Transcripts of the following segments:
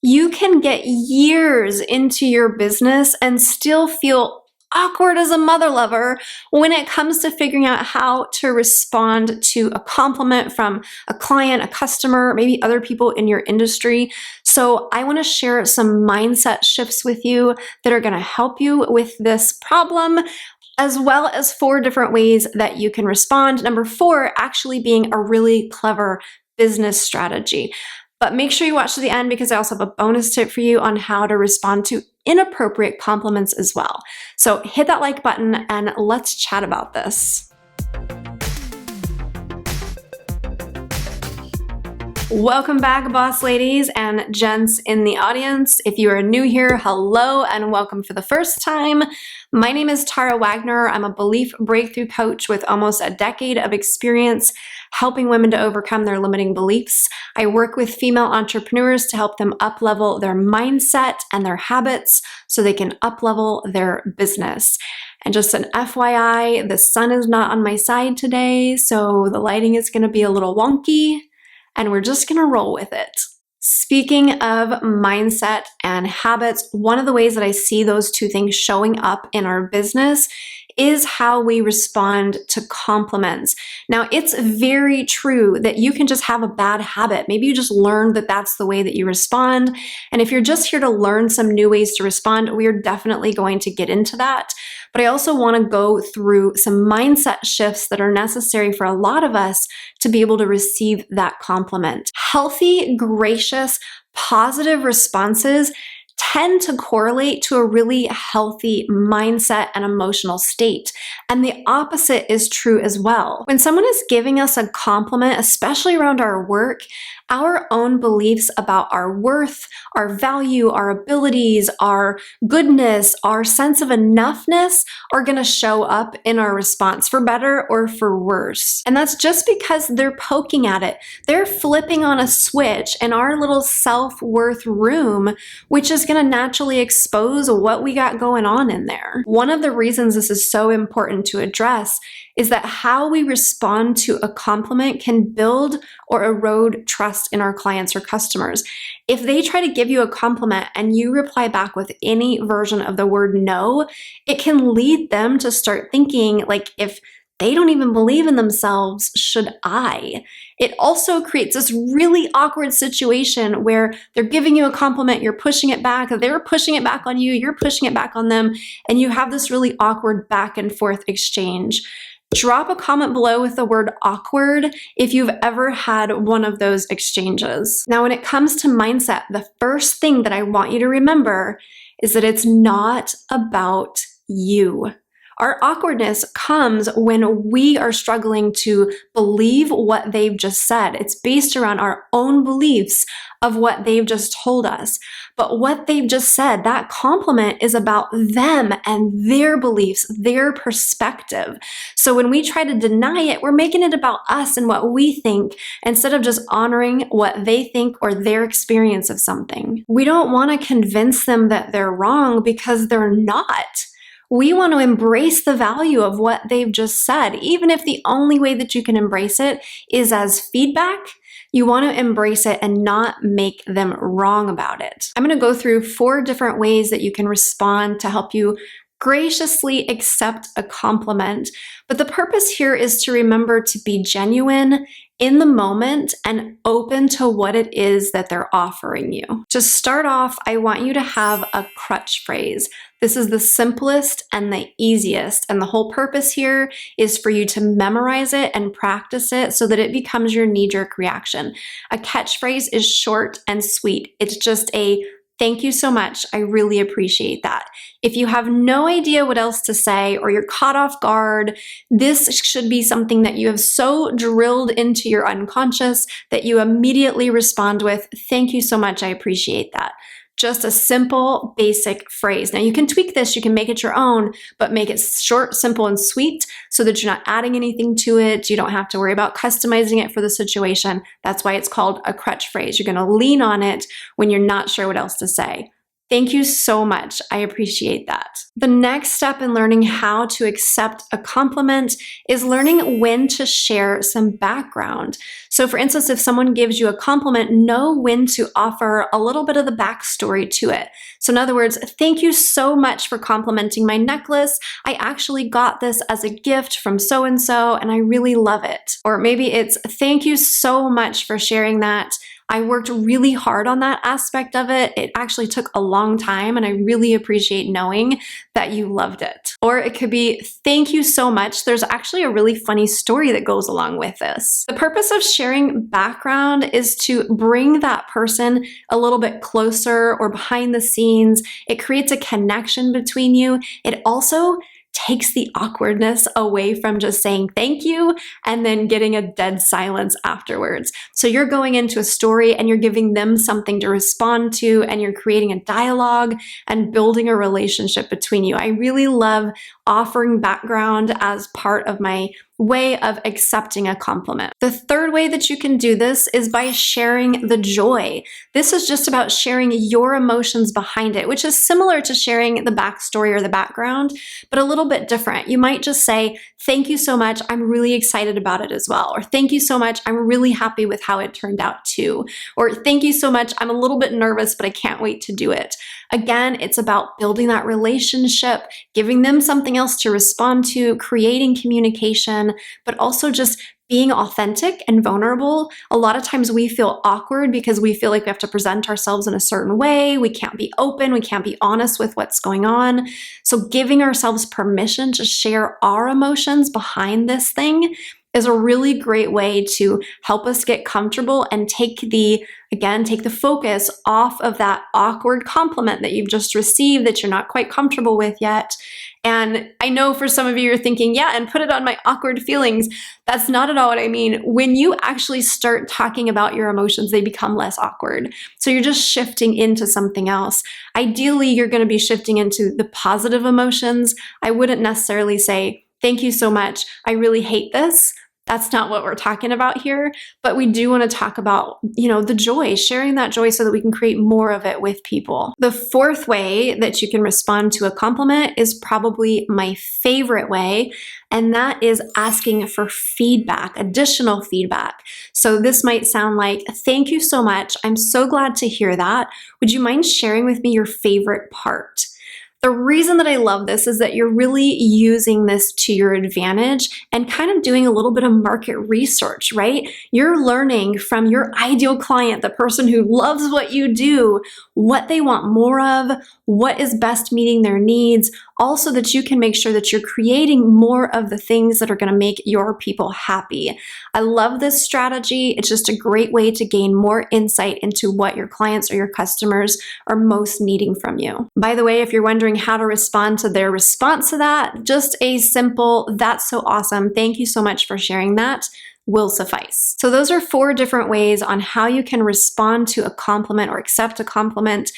You can get years into your business and still feel awkward as a mother lover when it comes to figuring out how to respond to a compliment from a client, a customer, maybe other people in your industry. So I want to share some mindset shifts with you that are going to help you with this problem, as well as 4 different ways that you can respond. Number 4, actually being a really clever business strategy. But make sure you watch to the end because I also have a bonus tip for you on how to respond to inappropriate compliments as well. So hit that like button and let's chat about this. Welcome back, boss ladies and gents in the audience. If you are new here, hello and welcome for the first time. My name is Tara Wagner. I'm a belief breakthrough coach with almost a decade of experience helping women to overcome their limiting beliefs. I work with female entrepreneurs to help them up-level their mindset and their habits so they can up-level their business. And just an FYI, the sun is not on my side today, so the lighting is going to be a little wonky, and we're just going to roll with it. Speaking of mindset and habits, one of the ways that I see those 2 things showing up in our business is how we respond to compliments. Now, it's very true that you can just have a bad habit. Maybe you just learned that that's the way that you respond. And if you're just here to learn some new ways to respond, we are definitely going to get into that. But I also want to go through some mindset shifts that are necessary for a lot of us to be able to receive that compliment. Healthy, gracious, positive responses tend to correlate to a really healthy mindset and emotional state. And the opposite is true as well. When someone is giving us a compliment, especially around our work, our own beliefs about our worth, our value, our abilities, our goodness, our sense of enoughness are going to show up in our response for better or for worse. And that's just because they're poking at it. They're flipping on a switch in our little self-worth room, which is going to naturally expose what we got going on in there. One of the reasons this is so important to address is that how we respond to a compliment can build or erode trust in our clients or customers. If they try to give you a compliment and you reply back with any version of the word no, it can lead them to start thinking like, if they don't even believe in themselves, should I? It also creates this really awkward situation where they're giving you a compliment, you're pushing it back, they're pushing it back on you, you're pushing it back on them, and you have this really awkward back and forth exchange. Drop a comment below with the word awkward if you've ever had one of those exchanges. Now, when it comes to mindset, the first thing that I want you to remember is that it's not about you. Our awkwardness comes when we are struggling to believe what they've just said. It's based around our own beliefs of what they've just told us. But what they've just said, that compliment is about them and their beliefs, their perspective. So when we try to deny it, we're making it about us and what we think instead of just honoring what they think or their experience of something. We don't want to convince them that they're wrong because they're not. We want to embrace the value of what they've just said, even if the only way that you can embrace it is as feedback. You want to embrace it and not make them wrong about it. I'm going to go through 4 different ways that you can respond to help you graciously accept a compliment. But the purpose here is to remember to be genuine in the moment and open to what it is that they're offering you. To start off, I want you to have a crutch phrase. This is the simplest and the easiest, and the whole purpose here is for you to memorize it and practice it so that it becomes your knee-jerk reaction. A catchphrase is short and sweet. It's just a "Thank you so much. I really appreciate that." If you have no idea what else to say or you're caught off guard, this should be something that you have so drilled into your unconscious that you immediately respond with, "Thank you so much. I appreciate that." Just a simple, basic phrase. Now you can tweak this, you can make it your own, but make it short, simple, and sweet so that you're not adding anything to it. You don't have to worry about customizing it for the situation. That's why it's called a crutch phrase. You're gonna lean on it when you're not sure what else to say. Thank you so much. I appreciate that. The next step in learning how to accept a compliment is learning when to share some background. So for instance, if someone gives you a compliment, know when to offer a little bit of the backstory to it. So in other words, thank you so much for complimenting my necklace. I actually got this as a gift from so-and-so, and I really love it. Or maybe it's, thank you so much for sharing that. I worked really hard on that aspect of it. It actually took a long time, and I really appreciate knowing that you loved it. Or it could be, thank you so much. There's actually a really funny story that goes along with this. The purpose of sharing background is to bring that person a little bit closer or behind the scenes. It creates a connection between you. It also takes the awkwardness away from just saying thank you and then getting a dead silence afterwards. So you're going into a story and you're giving them something to respond to, and you're creating a dialogue and building a relationship between you. I really love offering background as part of my way of accepting a compliment. The third way that you can do this is by sharing the joy. This is just about sharing your emotions behind it, which is similar to sharing the backstory or the background, but a little bit different. You might just say, thank you so much. I'm really excited about it as well. Or thank you so much. I'm really happy with how it turned out too. Or thank you so much. I'm a little bit nervous, but I can't wait to do it. Again, it's about building that relationship, giving them something else to respond to, creating communication, but also just being authentic and vulnerable. A lot of times we feel awkward because we feel like we have to present ourselves in a certain way. We can't be open. We can't be honest with what's going on. So giving ourselves permission to share our emotions behind this thing is a really great way to help us get comfortable and take the focus off of that awkward compliment that you've just received that you're not quite comfortable with yet. And I know for some of you, you're thinking, yeah, and put it on my awkward feelings. That's not at all what I mean. When you actually start talking about your emotions, they become less awkward. So you're just shifting into something else. Ideally, you're going to be shifting into the positive emotions. I wouldn't necessarily say, thank you so much. I really hate this. That's not what we're talking about here, but we do want to talk about, the joy, sharing that joy so that we can create more of it with people. The fourth way that you can respond to a compliment is probably my favorite way, and that is asking for feedback, additional feedback. So this might sound like, thank you so much. I'm so glad to hear that. Would you mind sharing with me your favorite part? The reason that I love this is that you're really using this to your advantage and kind of doing a little bit of market research, right? You're learning from your ideal client, the person who loves what you do, what they want more of, what is best meeting their needs, also that you can make sure that you're creating more of the things that are going to make your people happy. I love this strategy. It's just a great way to gain more insight into what your clients or your customers are most needing from you. By the way, if you're wondering how to respond to their response to that, just a simple, that's so awesome. Thank you so much for sharing that will suffice. So those are 4 different ways on how you can respond to a compliment or accept a compliment.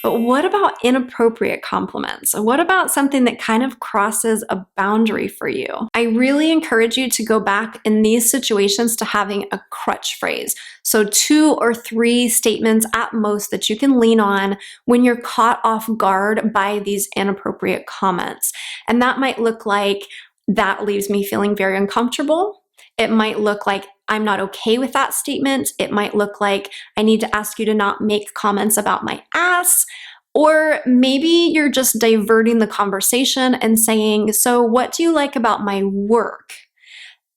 But what about inappropriate compliments? What about something that kind of crosses a boundary for you? I really encourage you to go back in these situations to having a crutch phrase. So 2 or 3 statements at most that you can lean on when you're caught off guard by these inappropriate comments. And that might look like, that leaves me feeling very uncomfortable. It might look like, I'm not okay with that statement. It might look like, I need to ask you to not make comments about my ass. Or maybe you're just diverting the conversation and saying, so what do you like about my work?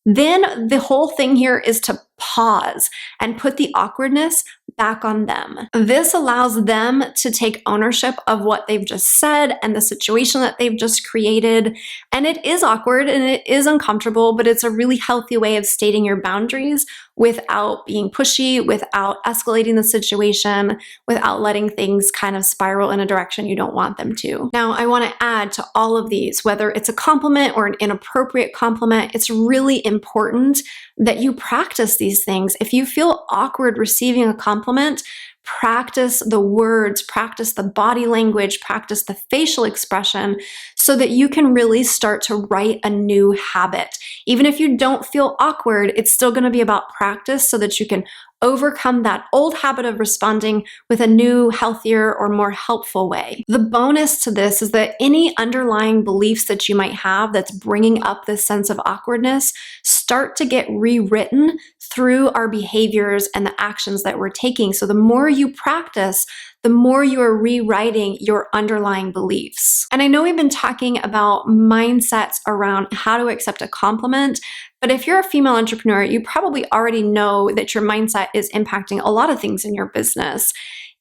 Then the whole thing here is to pause and put the awkwardness back on them. This allows them to take ownership of what they've just said and the situation that they've just created. And it is awkward and it is uncomfortable, but it's a really healthy way of stating your boundaries without being pushy, without escalating the situation, without letting things kind of spiral in a direction you don't want them to. Now, I want to add to all of these, whether it's a compliment or an inappropriate compliment, it's really important that you practice these things. If you feel awkward receiving a compliment, practice the words, practice the body language, practice the facial expression so that you can really start to write a new habit. Even if you don't feel awkward, it's still going to be about practice so that you can overcome that old habit of responding with a new, healthier, or more helpful way. The bonus to this is that any underlying beliefs that you might have that's bringing up this sense of awkwardness start to get rewritten through our behaviors and the actions that we're taking. So the more you practice, the more you are rewriting your underlying beliefs. And I know we've been talking about mindsets around how to accept a compliment, but if you're a female entrepreneur, you probably already know that your mindset is impacting a lot of things in your business.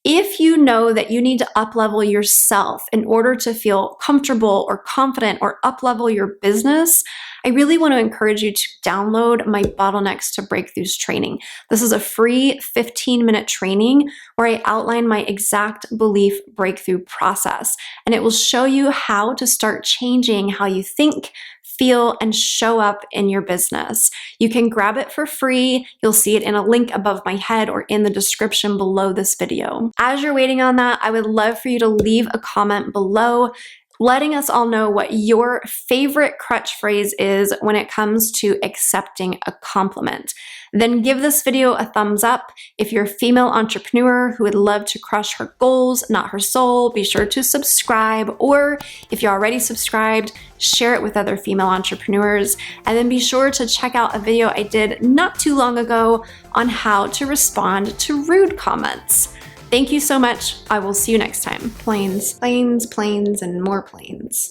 If you know that you need to uplevel yourself in order to feel comfortable or confident or uplevel your business, I really want to encourage you to download my Bottlenecks to Breakthroughs training. This is a free 15-minute training where I outline my exact belief breakthrough process, and it will show you how to start changing how you think, feel, and show up in your business. You can grab it for free. You'll see it in a link above my head or in the description below this video. As you're waiting on that, I would love for you to leave a comment below letting us all know what your favorite crutch phrase is when it comes to accepting a compliment. Then give this video a thumbs up. If you're a female entrepreneur who would love to crush her goals, not her soul, be sure to subscribe. Or if you're already subscribed, share it with other female entrepreneurs. And then be sure to check out a video I did not too long ago on how to respond to rude comments. Thank you so much. I will see you next time. Planes, planes, planes, and more planes.